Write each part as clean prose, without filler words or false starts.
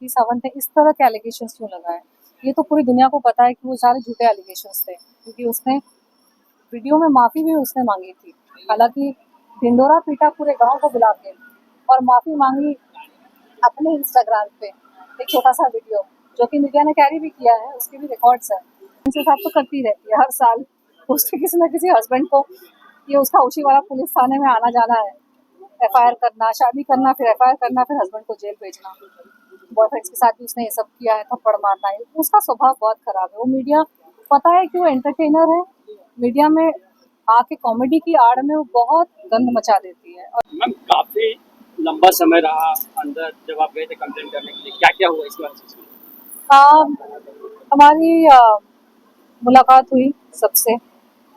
राखी सावंत ने इस तरह के एलिगेशंस क्यों लगाए। ये तो पूरी दुनिया को पता है कि वो सारे झूठे एलिगेशंस थे, क्योंकि उसने वीडियो में माफ़ी भी उसने मांगी थी। हालांकि ढिंडोरा पीटा पूरे गांव को बुला के और माफ़ी मांगी अपने इंस्टाग्राम पे एक छोटा सा वीडियो, जो कि मीडिया ने कैरी भी किया है, उसके भी रिकॉर्ड्स हैं। उनसे साथ तो करती रहती है हर साल, उसके किसी न किसी हस्बैंड को ये उसका उशीवाड़ा पुलिस थाने में आना जाना है, एफआईआर करना, शादी करना, फिर एफआईआर करना, फिर हस्बैंड को जेल भेजना। बॉयफ्रेंड्स के साथ भी उसने ये सब किया है, थप्पड़ मारना है। उसका स्वभाव बहुत खराब है। वो मीडिया, पता है कि वो एंटरटेनर है, मीडिया में आके कॉमेडी की आड़ में वो बहुत गंद मचा देती है। और मैम काफी लंबा समय रहा अंदर, जब आप गए थे कंप्लेन करने के लिए, क्या क्या हुआ इसके बारे में? हमारी मुलाकात हुई सबसे,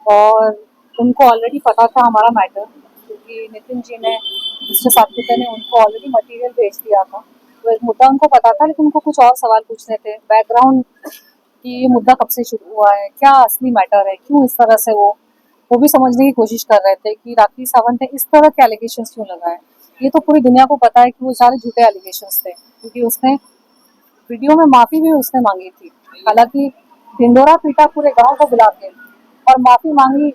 और उनको ऑलरेडी पता था हमारा मैटर, क्योंकि नितिन जी ने, मिस्टर सातपुते ने उनको ऑलरेडी मटेरियल भेज दिया था। तो एक मुद्दा उनको पता था, लेकिन उनको कुछ और सवाल पूछने थे, बैकग्राउंड कि ये मुद्दा कब से शुरू हुआ है, क्या असली मैटर है, क्यों इस तरह से वो भी समझने की कोशिश कर रहे थे कि राखी सावंत ने इस तरह के एलिगेशंस क्यों लगाए। ये तो पूरी दुनिया को पता है कि वो सारे झूठे एलिगेशंस थे, क्योंकि उसने वीडियो में माफ़ी भी उसने मांगी थी। हालांकि ढिंडोरा पीटा पूरे गांव को बुला के और माफ़ी मांगी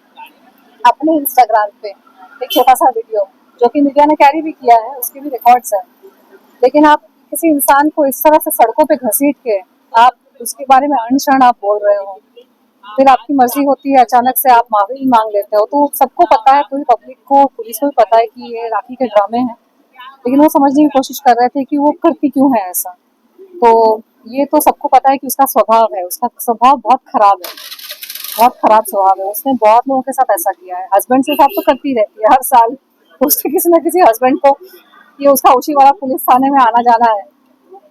अपने इंस्टाग्राम पे एक छोटा सा वीडियो, जो कि मीडिया ने कैरी भी किया है, उसके भी रिकॉर्ड्स हैं। लेकिन आप किसी इंसान को इस तरह से सड़कों पे घसीट के आप उसके बारे में अनशन आप बोल रहे हो, फिर आपकी मर्जी होती है, अचानक से आप माफी मांग लेते हो, तो सबको पता है, पूरी पब्लिक को, पुलिस को भी पता है कि ये राखी के ड्रामे हैं। लेकिन वो समझने की कोशिश कर रहे थे कि वो करती क्यों है ऐसा। तो ये तो सबको पता है कि उसका स्वभाव है, उसका स्वभाव बहुत खराब है, बहुत खराब स्वभाव है। उसने बहुत लोगों के साथ ऐसा किया है, हस्बैंड के साथ तो करती रहती है हर साल, उसके किसी न किसी हस्बैंड को ये उसका उशीवाड़ा पुलिस थाने में आना जाना है,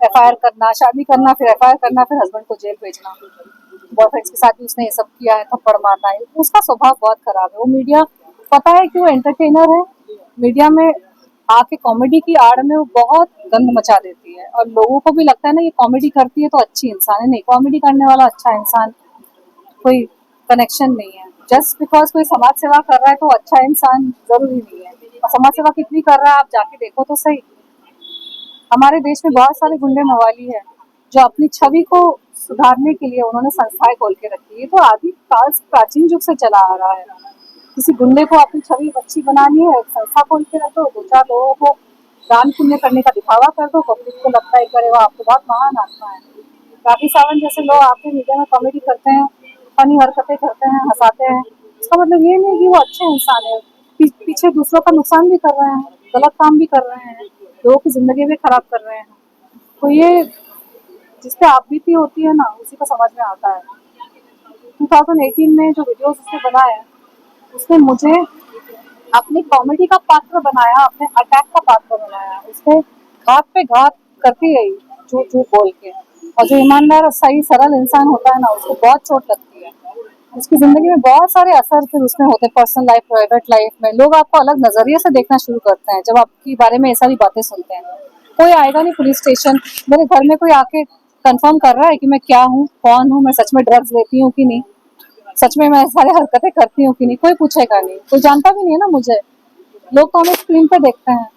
एफआईआर करना, शादी करना, फिर एफआईआर करना, फिर हस्बैंड को जेल भेजना। बॉयफ्रेंड्स के साथ भी उसने ये सब किया है, थप्पड़ मारना है। उसका स्वभाव बहुत खराब है। वो मीडिया, पता है कि वो एंटरटेनर है, मीडिया में आके कॉमेडी की आड़ में वो बहुत गंद मचा देती है, और लोगों को भी लगता है ना ये कॉमेडी करती है तो अच्छी इंसान है। नहीं, कॉमेडी करने वाला अच्छा इंसान कोई कनेक्शन नहीं है। जस्ट बिकॉज कोई समाज सेवा कर रहा है तो अच्छा इंसान जरूरी नहीं है। और समाज सेवा कितनी कर रहा है आप जाके देखो तो सही। हमारे देश में बहुत सारे गुंडे मवाली है जो अपनी छवि को सुधारने के लिए उन्होंने संस्थाएं खोल के रखी है। ये तो आदि काल से, प्राचीन युग से चला आ रहा है। किसी गुंडे को अपनी छवि अच्छी बनानी है, संस्था खोल के रख दो, दो चार लोगों को दान पुण्य करने का दिखावा कर दो, पब्लिक को लगता है करे वाह आप तो बहुत महान आत्मा है। राखी सावंत जैसे लोग आके मीडिया में कॉमेडी करते हैं, फनी हरकतें करते हैं, हंसाते हैं, इसका मतलब ये नहीं कि वो अच्छे इंसान है। पीछे दूसरों का नुकसान भी कर रहे हैं, गलत काम भी कर रहे हैं, लोगों की जिंदगी भी खराब कर रहे हैं। तो ये जिस पे आप बीती होती है ना, उसी को समझ में आता है। 2018 में जो वीडियोस उसने बनाए, उसने मुझे अपनी कॉमेडी का पात्र बनाया, अपने अटैक का पात्र बनाया। उसने घात पे घात करती गई, झूठ झूठ बोल के। और जो ईमानदार सही सरल इंसान होता है ना, उसको बहुत चोट लगती है। उसकी जिंदगी में बहुत सारे असर फिर उसमें होते, पर्सनल लाइफ, प्राइवेट लाइफ में। लोग आपको अलग नजरिए से देखना शुरू करते हैं जब आपके बारे में ये सारी बातें सुनते हैं। कोई आएगा नहीं पुलिस स्टेशन, मेरे घर में कोई आके कंफर्म कर रहा है कि मैं क्या हूँ, कौन हूँ, मैं सच में ड्रग्स लेती हूँ कि नहीं, सच में मैं सारे हरकतें करती हूँ कि नहीं, कोई पूछेगा नहीं। कोई जानता भी नहीं है ना मुझे। लोग तो हमें स्क्रीन पे देखते हैं,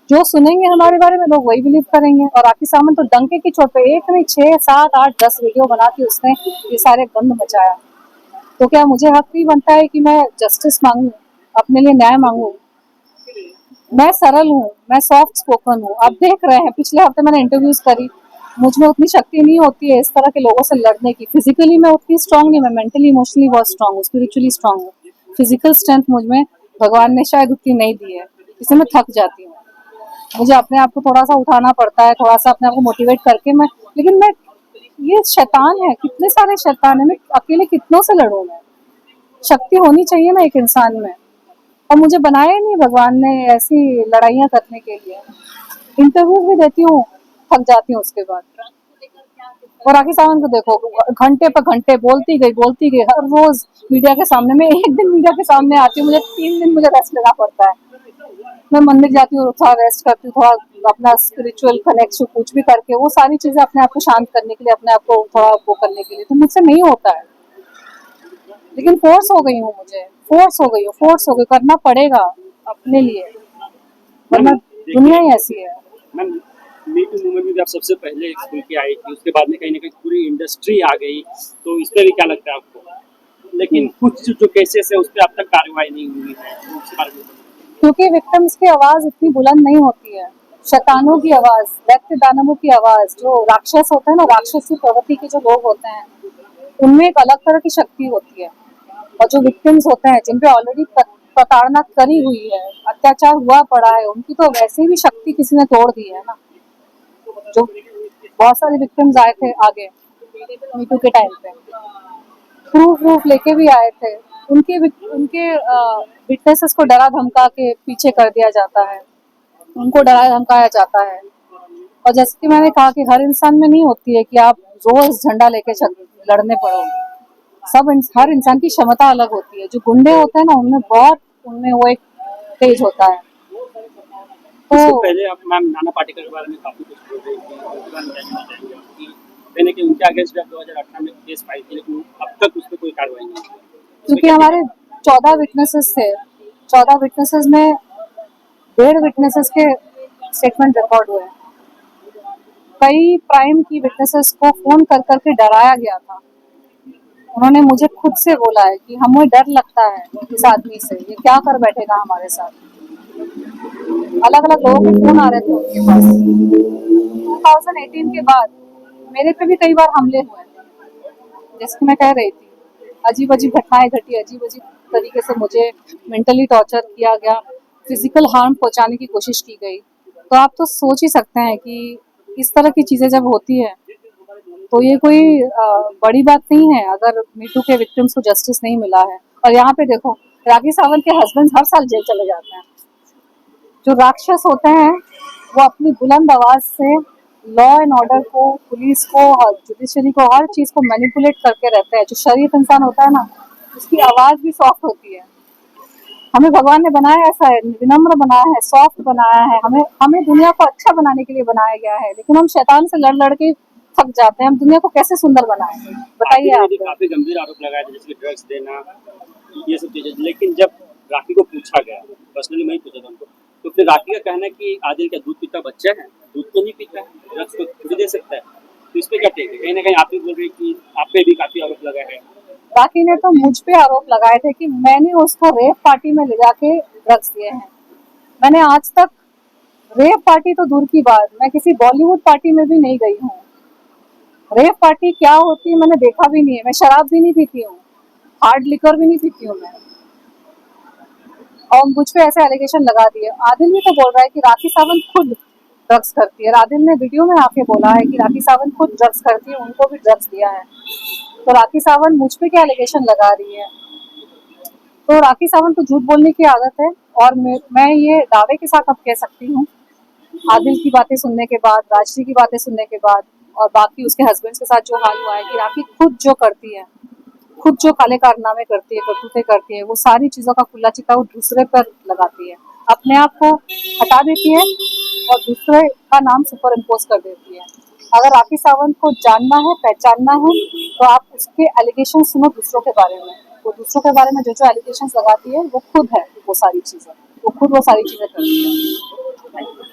जो सुनेंगे हमारे बारे में लोग वही बिलीव करेंगे। और राखी सावंत तो डंके की चोट पे एक नहीं 6, 7, 8, 10 वीडियो बना के उसने ये सारे गंद मचाया। तो क्या मुझे हक नहीं बनता है कि मैं जस्टिस मांगू, अपने लिए न्याय मांगू? मैं सरल हूँ, मैं सॉफ्ट स्पोकन हूँ। आप देख रहे हैं, पिछले हफ्ते मैंने इंटरव्यूज करी, मुझ में उतनी शक्ति नहीं होती है इस तरह के लोगों से लड़ने की। फिजिकली मैं उतनी स्ट्रांग नहीं, मैं मेंटली इमोशनली बहुत स्ट्रांग हूँ, स्पिरिचुअली स्ट्रांग हूँ। फिजिकल स्ट्रेंथ मुझ में भगवान ने शायद उतनी नहीं दी है, इसलिए मैं थक जाती हूँ। मुझे अपने आप को थोड़ा सा उठाना पड़ता है, थोड़ा सा अपने आप को मोटिवेट करके मैं, लेकिन मैं, ये शैतान है, कितने सारे शैतान है, मैं अकेले कितनों से लड़ूं? मैं, शक्ति होनी चाहिए ना एक इंसान में। और मुझे बनाया नहीं भगवान ने ऐसी लड़ाइयाँ करने के लिए। इंटरव्यूज भी देती हूँ, थक जाती हूँ उसके बाद। और राखी सावंत को देखो, घंटे पर घंटे बोलती गई हर रोज मीडिया के सामने। मैं एक दिन मीडिया के सामने आती हूँ, मुझे 3 दिन मुझे रेस्ट लेना पड़ता है। मैं मंदिर जाती हूँ, थोड़ा रेस्ट करती हूँ, थोड़ा अपना स्पिरिचुअल कनेक्शन कुछ भी करके, वो सारी चीजें अपने आप को शांत करने के लिए, अपने आप को थोड़ा वो करने के लिए। तो मुझसे नहीं होता है, लेकिन फोर्स हो गई हूँ, मुझे फोर्स हो गई, करना पड़ेगा अपने लिए, वरना दुनिया ही ऐसी है। मैम मी टू मूवमेंट में भी आप सबसे पहले खुल के आई थी, उसके बाद में कहीं ना कहीं पूरी इंडस्ट्री आ गई, तो इस पर भी क्या लगता है आपको? लेकिन कुछ जो केसेस है उस पर अब तक कार्रवाई नहीं हुई है, तो उसके बारे में बताइए। क्योंकि विक्टिम्स की आवाज इतनी बुलंद नहीं होती है। शैतानों की आवाज, दैत्य दानवों की आवाज, जो राक्षस होते हैं ना, राक्षसी प्रवृत्ति के जो लोग होते हैं, उनमें एक अलग तरह की शक्ति होती है। और जो विक्टिम्स होते हैं, जिन पे ऑलरेडी प्रताड़ना करी हुई है, अत्याचार हुआ पड़ा है, उनकी तो वैसे भी शक्ति किसी ने तोड़ दी है ना। जो बहुत सारे विक्टिम्स आए थे आगे मीटू के टाइम पे, प्रूफ लेके भी आए थे, उनके विटनेसेस को डरा धमका के पीछे कर दिया जाता है, उनको डराया धमकाया जाता है। और जैसे कि मैंने कहा कि हर इंसान में नहीं होती है कि आप रोज झंडा लेके लड़ने पड़ो। हर इंसान की क्षमता अलग होती है। जो गुंडे होते हैं ना, उनमें वो एक तेज होता है। इससे तो पहले आप मैम नाना पाटेकर के बारे में काफी कुछ बोल रही थी, उनके बारे में क्या कहना चाहेंगे आप कि कहीं ना कहीं उनके अगेंस्ट जब 2018 में केस फाइल की, लेकिन अब तक उस पर कोई कार्रवाई नहीं हुई? क्योंकि हमारे 14 विटनेसेस थे, 14 विटनेसेस में 1.5 विटनेसेस के स्टेटमेंट रिकॉर्ड हुए। कई प्राइम की विटनेसेस को फोन कर करके डराया गया था। उन्होंने मुझे खुद से बोला है कि हमें डर लगता है इस आदमी से, ये क्या कर बैठेगा हमारे साथ। अलग अलग लोगों के फोन आ रहे थे उनके पास। 2018 के बाद मेरे पे भी कई बार हमले हुए, जैसे कि मैं कह रही थी, अजीब अजीब घटनाएं घटी, अजीब अजीब तरीके से मुझे मेंटली टॉर्चर किया गया, फिजिकल हार्म पहुंचाने की कोशिश की गई। तो आप तो सोच ही सकते हैं कि इस तरह की चीजें जब होती है तो ये कोई बड़ी बात नहीं है अगर मीटू के विक्टिम्स को जस्टिस नहीं मिला है। और यहाँ पे देखो, राखी सावंत के हस्बैंड हर साल जेल चले जाते हैं। जो राक्षस होते हैं वो अपनी बुलंद आवाज से लॉ एंड ऑर्डर को, पुलिस को और जुडिशरी को, हर चीज को मैनिपुलेट करके रहते हैं। जो शरीफ इंसान होता है ना, उसकी आवाज भी सॉफ्ट होती है। हमें भगवान ने बनाया ऐसा है, विनम्र बनाया है, सॉफ्ट बनाया है। हमें दुनिया को अच्छा बनाने के लिए बनाया गया है, लेकिन हम शैतान से लड़ लड़ के थक जाते हैं। हम दुनिया को कैसे सुंदर बनाएं, बताइए आदिल ने आप। भी काफी गंभीर आरोप लगाए थे, जैसे ड्रग्स देना, ये सब चीजें, लेकिन जब राखी को पूछा गया, पर्सनली मैं ही पूछा था उनको, तो फिर राखी का कहना है कि आदिल क्या दूध पीता बच्चा है, दूध तो नहीं पीता है, ड्रग्स तो खुद दे सकता है। तो इस पे क्या टेक है? कहीं ना कहीं आप भी बोल रहे हैं कि आप पे भी काफी आरोप लगा है। राखी ने तो मुझ पे आरोप लगाए थे कि मैंने उसको रेप पार्टी में ले जाके ड्रग्स दिए हैं। मैंने आज तक रेप पार्टी तो दूर की बात, मैं किसी बॉलीवुड पार्टी में भी नहीं गई हूँ। रेप पार्टी क्या होती है मैंने देखा भी नहीं है। मैं शराब भी नहीं पीती हूँ, हार्ड लिकर भी नहीं पीती हूँ मैं, और मुझ पे ऐसे एलिगेशन लगा दिए। आदिल भी तो बोल रहा है कि राखी सावंत खुद ड्रग्स करती है। आदिल ने वीडियो में आके बोला है कि राखी सावंत खुद ड्रग्स करती है, उनको भी ड्रग्स दिया है। तो राखी सावंत मुझ पे क्या एलिगेशन लगा रही है? तो राखी सावंत को झूठ बोलने की आदत है। और मैं ये दावे के साथ अब कह सकती हूँ, आदिल की बातें सुनने के बाद, राजश्री की बातें सुनने के बाद, और बाकी उसके हस्बैंड के साथ जो हाल हुआ है, कि राखी खुद जो करती है, खुद जो काले कारनामे करती है, करतूतें करती है, वो सारी चीजों का खुला चिट्ठा वो दूसरे पर लगाती है, अपने आप को हटा देती है और दूसरे का नाम सुपर इम्पोज कर देती है। अगर राखी सावंत को जानना है, पहचानना है, तो आप उसके एलिगेशन सुनो दूसरों के बारे में। वो दूसरों के बारे में जो जो एलिगेशन लगाती है, वो खुद है वो सारी चीजें, वो खुद वो सारी चीजें करती है।